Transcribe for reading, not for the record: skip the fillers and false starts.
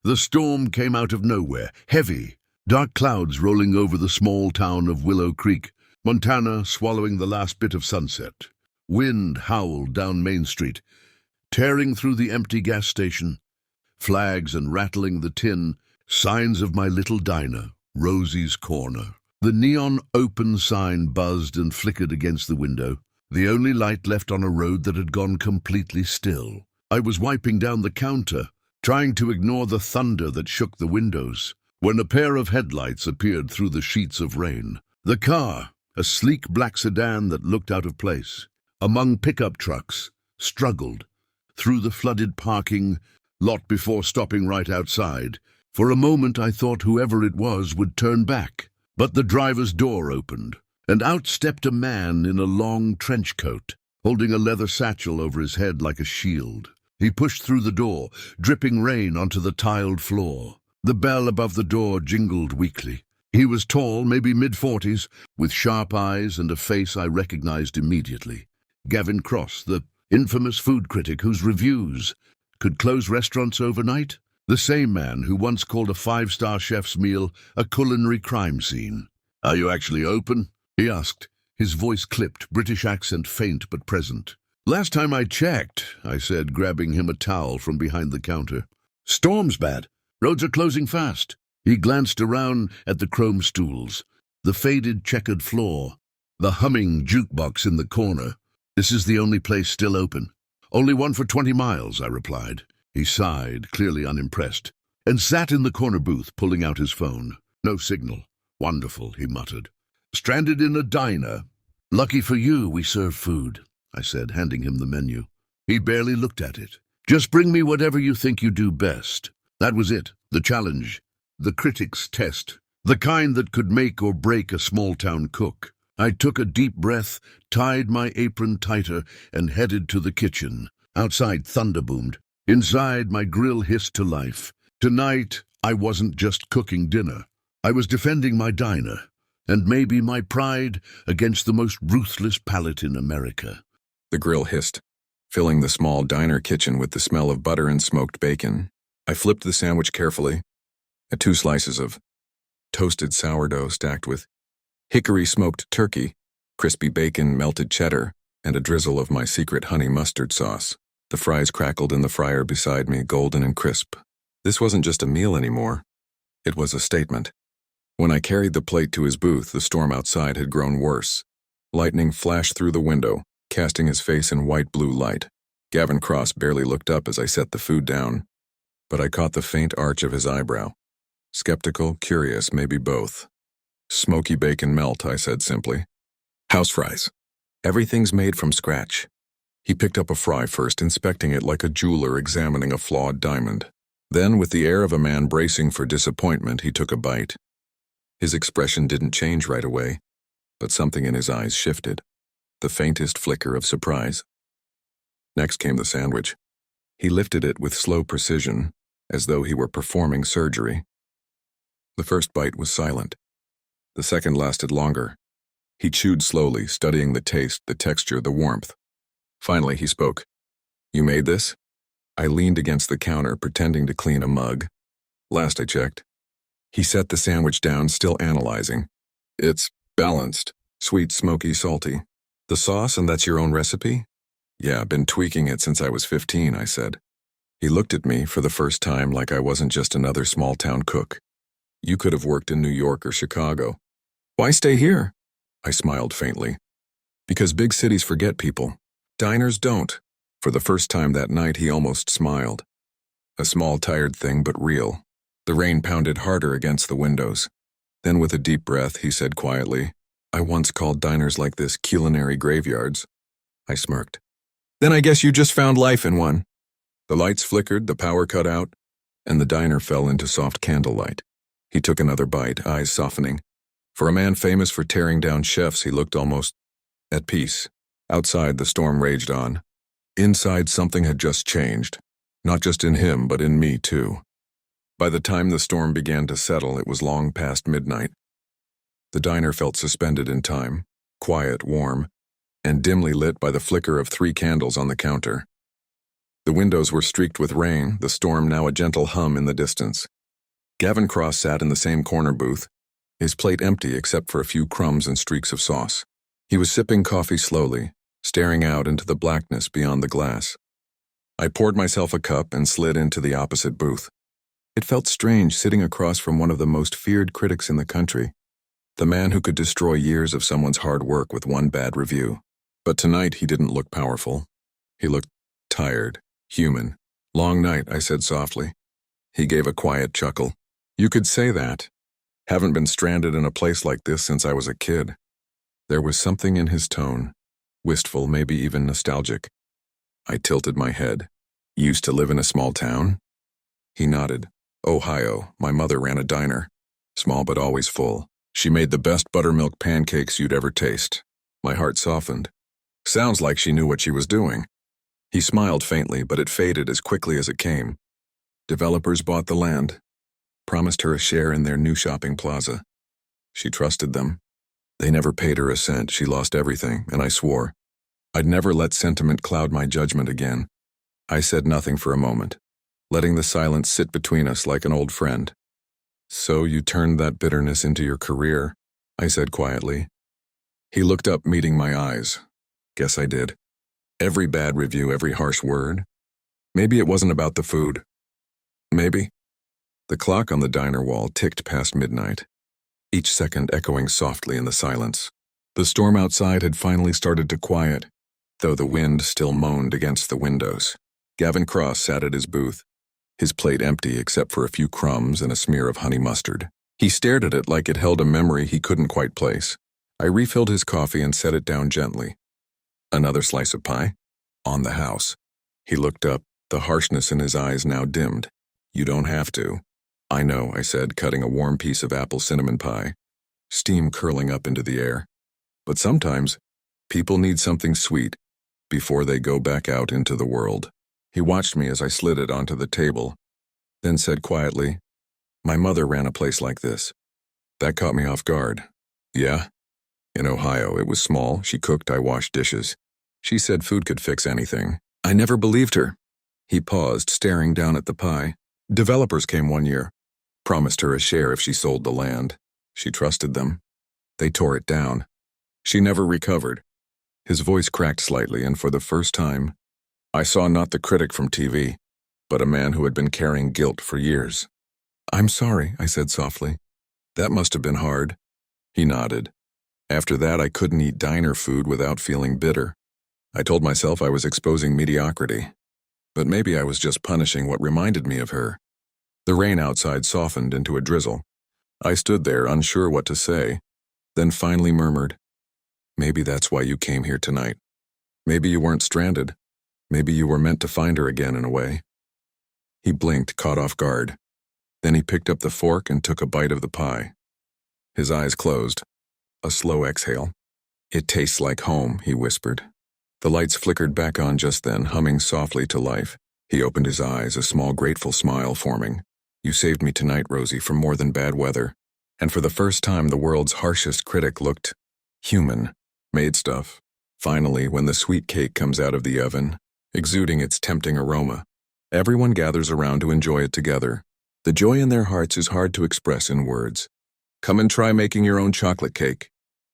The storm came out of nowhere, heavy, dark clouds rolling over the small town of Willow Creek, Montana swallowing the last bit of sunset. Wind howled down Main Street, tearing through the empty gas station, flags and rattling the tin, signs of my little diner, Rosie's Corner. The neon open sign buzzed and flickered against the window, the only light left on a road that had gone completely still. I was wiping down the counter, trying to ignore the thunder that shook the windows, when a pair of headlights appeared through the sheets of rain. The car, a sleek black sedan that looked out of place, among pickup trucks, struggled through the flooded parking lot before stopping right outside. For a moment I thought whoever it was would turn back, but the driver's door opened, and out stepped a man in a long trench coat, holding a leather satchel over his head like a shield. He pushed through the door, dripping rain onto the tiled floor. The bell above the door jingled weakly. He was tall, maybe mid-40s, with sharp eyes and a face I recognized immediately. Gavin Cross, the infamous food critic whose reviews could close restaurants overnight? The same man who once called a five-star chef's meal a culinary crime scene. "Are you actually open?" he asked, his voice clipped, British accent faint but present. "Last time I checked," I said, grabbing him a towel from behind the counter. "Storm's bad. Roads are closing fast." He glanced around at the chrome stools, the faded checkered floor, the humming jukebox in the corner. "This is the only place still open." "Only one for 20 miles, I replied. He sighed, clearly unimpressed, and sat in the corner booth, pulling out his phone. "No signal." "Wonderful," he muttered. "Stranded in a diner." "Lucky for you, we serve food," I said, handing him the menu. He barely looked at it. "Just bring me whatever you think you do best." That was it, the challenge, the critic's test, the kind that could make or break a small-town cook. I took a deep breath, tied my apron tighter, and headed to the kitchen. Outside, thunder boomed. Inside, my grill hissed to life. Tonight, I wasn't just cooking dinner. I was defending my diner, and maybe my pride, against the most ruthless palate in America. The grill hissed, filling the small diner kitchen with the smell of butter and smoked bacon. I flipped the sandwich carefully, at 2 slices of toasted sourdough stacked with hickory smoked turkey, crispy bacon, melted cheddar, and a drizzle of my secret honey mustard sauce. The fries crackled in the fryer beside me, golden and crisp. This wasn't just a meal anymore. It was a statement. When I carried the plate to his booth, the storm outside had grown worse. Lightning flashed through the window, casting his face in white-blue light. Gavin Cross barely looked up as I set the food down, but I caught the faint arch of his eyebrow. Skeptical, curious, maybe both. "Smoky bacon melt," I said simply. "House fries. Everything's made from scratch." He picked up a fry first, inspecting it like a jeweler examining a flawed diamond. Then, with the air of a man bracing for disappointment, he took a bite. His expression didn't change right away, but something in his eyes shifted, the faintest flicker of surprise. Next came the sandwich. He lifted it with slow precision, as though he were performing surgery. The first bite was silent. The second lasted longer. He chewed slowly, studying the taste, the texture, the warmth. Finally, he spoke. "You made this?" I leaned against the counter, pretending to clean a mug. "Last I checked." He set the sandwich down, still analyzing. "It's balanced. Sweet, smoky, salty. The sauce, and that's your own recipe?" "Yeah, been tweaking it since I was 15, I said. He looked at me for the first time like I wasn't just another small-town cook. "You could have worked in New York or Chicago." "Why stay here?" I smiled faintly. "Because big cities forget people. Diners don't." For the first time that night, he almost smiled. A small, tired thing, but real. The rain pounded harder against the windows. Then, with a deep breath, he said quietly, "I once called diners like this culinary graveyards." I smirked. "Then I guess you just found life in one." The lights flickered, the power cut out, and the diner fell into soft candlelight. He took another bite, eyes softening. For a man famous for tearing down chefs, he looked almost at peace. Outside, the storm raged on. Inside, something had just changed. Not just in him, but in me, too. By the time the storm began to settle, it was long past midnight. The diner felt suspended in time, quiet, warm, and dimly lit by the flicker of 3 candles on the counter. The windows were streaked with rain, the storm now a gentle hum in the distance. Gavin Cross sat in the same corner booth, his plate empty except for a few crumbs and streaks of sauce. He was sipping coffee slowly, staring out into the blackness beyond the glass. I poured myself a cup and slid into the opposite booth. It felt strange sitting across from one of the most feared critics in the country, the man who could destroy years of someone's hard work with one bad review. But tonight he didn't look powerful. He looked tired, human. "Long night," I said softly. He gave a quiet chuckle. "You could say that. Haven't been stranded in a place like this since I was a kid." There was something in his tone, wistful, maybe even nostalgic. I tilted my head. "Used to live in a small town?" He nodded. "Ohio. My mother ran a diner. Small but always full. She made the best buttermilk pancakes you'd ever taste." My heart softened. Sounds like she knew what she was doing. He smiled faintly, but it faded as quickly as it came. Developers bought the land, promised her a share in their new shopping plaza. She trusted them. They never paid her a cent. She lost everything, and I swore I'd never let sentiment cloud my judgment again. I said nothing for a moment, letting the silence sit between us like an old friend. "So you turned that bitterness into your career," I said quietly. He looked up, meeting my eyes. "Guess I did. Every bad review, every harsh word. Maybe it wasn't about the food. Maybe." The clock on the diner wall ticked past midnight, each second echoing softly in the silence. The storm outside had finally started to quiet, though the wind still moaned against the windows. Gavin Cross sat at his booth, his plate empty except for a few crumbs and a smear of honey mustard. He stared at it like it held a memory he couldn't quite place. I refilled his coffee and set it down gently. "Another slice of pie?" "On the house." He looked up, the harshness in his eyes now dimmed. "You don't have to." "I know," I said, cutting a warm piece of apple cinnamon pie, steam curling up into the air. "But sometimes, people need something sweet before they go back out into the world." He watched me as I slid it onto the table, then said quietly, "My mother ran a place like this." That caught me off guard. "Yeah?" "In Ohio. It was small. She cooked, I washed dishes. She said food could fix anything. I never believed her." He paused, staring down at the pie. "Developers came one year. Promised her a share if she sold the land. She trusted them. They tore it down. She never recovered." His voice cracked slightly, and for the first time, I saw not the critic from TV, but a man who had been carrying guilt for years. "I'm sorry," I said softly. "That must have been hard." He nodded. After that, I couldn't eat diner food without feeling bitter. I told myself I was exposing mediocrity, but maybe I was just punishing what reminded me of her. The rain outside softened into a drizzle. I stood there, unsure what to say, then finally murmured, "Maybe that's why you came here tonight. Maybe you weren't stranded. Maybe you were meant to find her again in a way." He blinked, caught off guard. Then he picked up the fork and took a bite of the pie. His eyes closed. A slow exhale. "It tastes like home," he whispered. The lights flickered back on just then, humming softly to life. He opened his eyes, a small grateful smile forming. "You saved me tonight, Rosie, from more than bad weather." And for the first time, the world's harshest critic looked human. Made stuff. Finally, when the sweet cake comes out of the oven, exuding its tempting aroma, everyone gathers around to enjoy it together. The joy in their hearts is hard to express in words. Come and try making your own chocolate cake.